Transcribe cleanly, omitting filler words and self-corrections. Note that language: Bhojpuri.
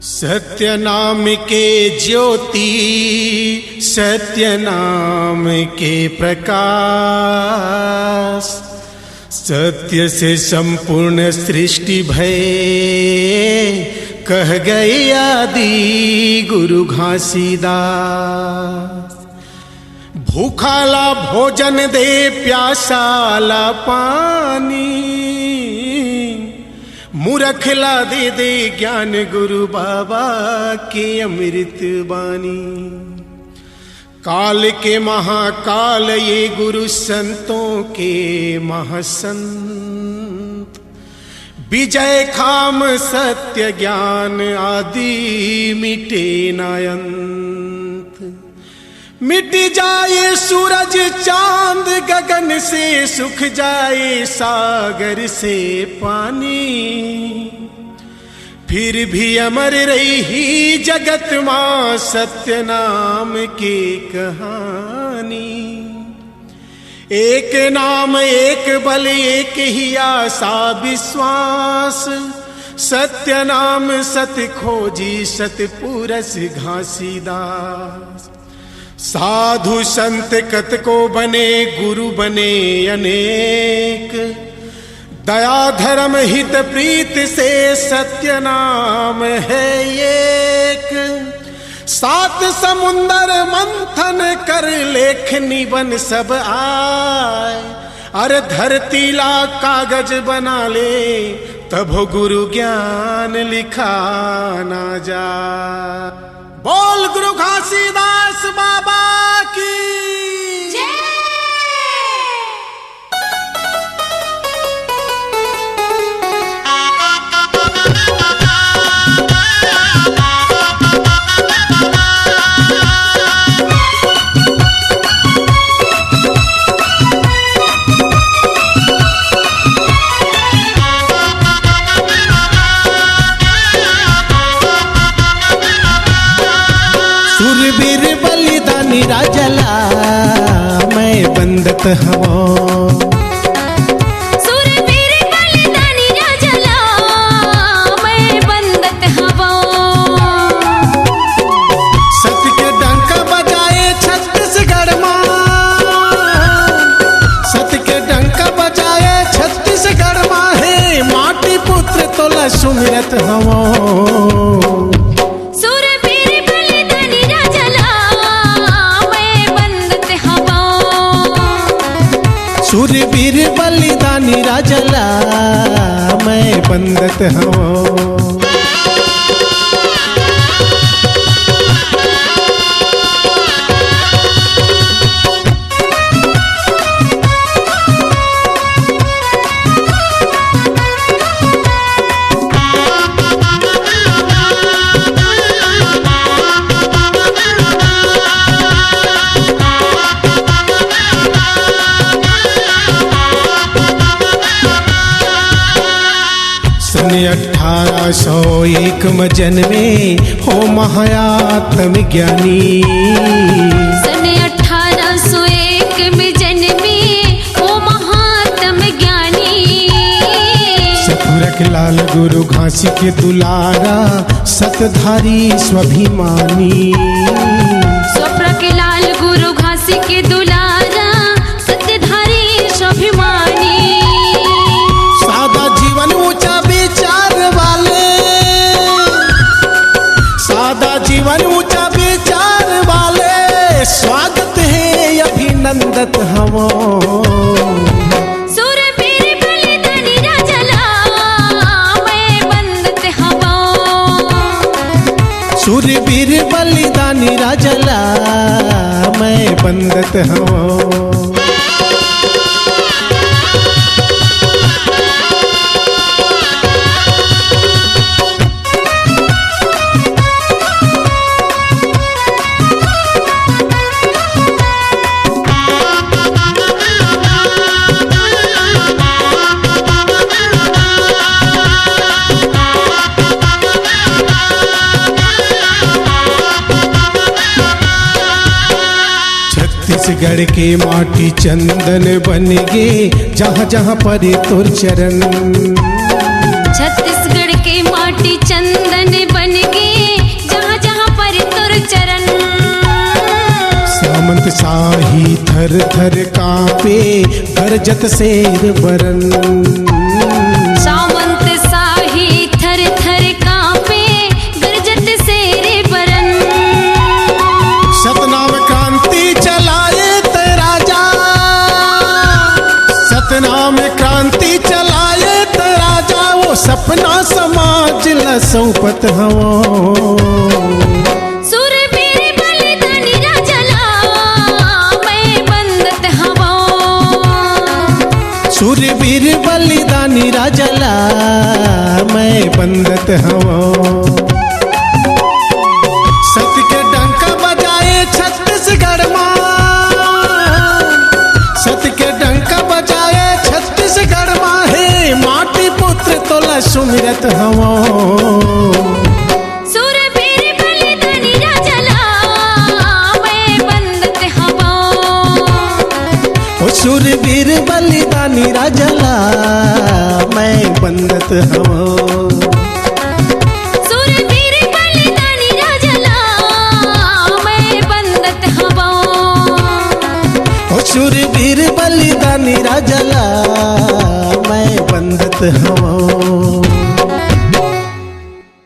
सत्य नाम के ज्योति, सत्य नाम के प्रकाश, सत्य से संपूर्ण सृष्टि भय, कह गए आदि गुरु घासीदास। भूखाला भोजन दे, प्यासाला पानी, मूर्खला दे दे ज्ञान, गुरु बाबा के अमृत बानी। काल के महाकाल ये गुरु संतों के महासंत, विजय खाम सत्य ज्ञान आदि मिटे नायंत। मिट जाए सूरज चांद गगन से, सुख जाए सागर से पानी, फिर भी अमर रही जगत मां सत्य नाम की कहानी। एक नाम एक बल एक ही आशा विश्वास, सत्य नाम सत्य खोजी सतपुरस घासीदास। साधु संत कत को बने, गुरु बने अनेक, दया धर्म हित प्रीत से सत्य नाम है एक। सात समुंदर मंथन कर लेख निबन सब आए, अरे धरती ला कागज बना ले, तब गुरु ज्ञान लिखा ना जा। बोल गुरु घासीदास बाबा की राजला मैं बंदत हवा, सूरवीर बलिदानी राजला मैं बंदत हवा। सत्य के डंका बजाए छत्तीसगढ़ मां, सत्य के डंका बजाए छत्तीसगढ़ मां है, माटी पुत्र तोला सुमिरत हवा। सूरवीर बलिदानी राजला मैं बंदत हूँ। सन 1801 में जन्मे हो महायात्म ज्ञानी, सन 1801 में जन्मे हो महात्म ज्ञानी। सतपुरख लाल गुरु घासी के दुलारा, सतधारी स्वाभिमानी। सतपुरख लाल गुरु घासी के दुलारा, सतधारी स्वाभिमानी। सादा जीवन ऊंचा विचार वाले, सादा जीवन ऊंचा विचार वाले, स्वागत है अभिनंदत हवो। सूरवीर बलिदानी राजला मैं बंदत हवो, सूरवीर बलिदानी राजला मैं बंदत हवो। छत्तीसगढ़ के माटी चंदन बन गे, जहाँ जहाँ परे तोर चरण। छत्तीसगढ़ के माटी चंदन बन गे, थर थर कांपे गरजत शेर बरन। सामंत शाही थर थर कांपे गरजत शेर बरन। सतनाम क्रांति चलाए ते राजा, सतनाम क्रांति चलाए ते राजा, वो सपना समाज ला सौंपत हवो। सुरवीर बलिदानी राजला मैं बंदत हवो। सूरवीर बलिदानी राजला मैं बंदत हवो। सत्य के डंका बजाए छत्तीसगढ़ मां, सत्य के डंका बजाए छत्तीसगढ़ मां, हे माटी पुत्र तोला सुमिरत हवो। सुरवीर बलिदानी राजला मैं बंदत हवो। ओ सूरवीर बलिदानी राजला मैं बंदत हवो। सुरवीर बलिदानी राजला मैं बंदत हवो। ओ सूरवीर बलिदानी राजला मैं बंदत हवो।